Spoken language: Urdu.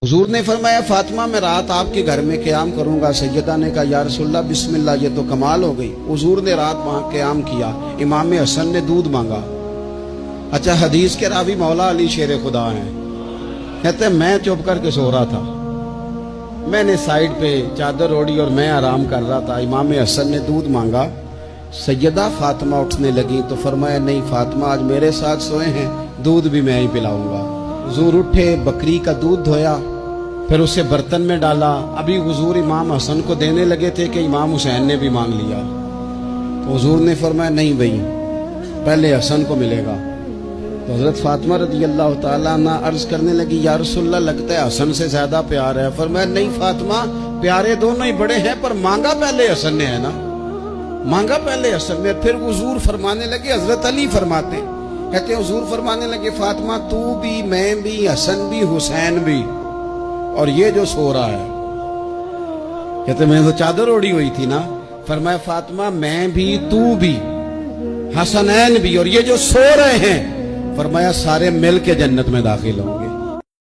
حضور نے فرمایا فاطمہ میں رات آپ کے گھر میں قیام کروں گا۔ سیدہ نے کہا یا رسول اللہ بسم اللہ، یہ تو کمال ہو گئی۔ حضور نے رات وہاں قیام کیا، امام حسن نے دودھ مانگا۔ اچھا، حدیث کے راوی مولا علی شیر خدا ہیں، کہتے ہیں میں چپ کر کے سو رہا تھا، میں نے سائیڈ پہ چادر اوڑھی اور میں آرام کر رہا تھا۔ امام حسن نے دودھ مانگا، سیدہ فاطمہ اٹھنے لگی تو فرمایا نہیں فاطمہ آج میرے ساتھ سوئے ہیں، دودھ بھی میں ہی پلاؤں گا۔ حضور اٹھے، بکری کا دودھ دھویا، پھر اسے برتن میں ڈالا۔ ابھی حضور امام حسن کو دینے لگے تھے کہ امام حسین نے بھی مانگ لیا، تو حضور نے فرمایا نہیں بھائی، پہلے حسن کو ملے گا۔ تو حضرت فاطمہ رضی اللہ تعالیٰ عنہ عرض کرنے لگی یا رسول اللہ لگتا ہے حسن سے زیادہ پیار ہے۔ فرمایا نہیں فاطمہ، پیارے دونوں ہی بڑے ہیں، پر مانگا پہلے حسن نے ہے نا، مانگا پہلے حسن نے۔ پھر حضور فرمانے لگے، حضرت علی فرماتے کہتے ہیں حضور فرمانے لگے فاطمہ تو بھی، میں بھی، حسن بھی، حسین بھی، اور یہ جو سو رہا ہے، کہتے میں تو چادر اوڑھی ہوئی تھی نا۔ فرمایا فاطمہ میں بھی، تو بھی، حسنین بھی، اور یہ جو سو رہے ہیں، فرمایا سارے مل کے جنت میں داخل ہوں گے۔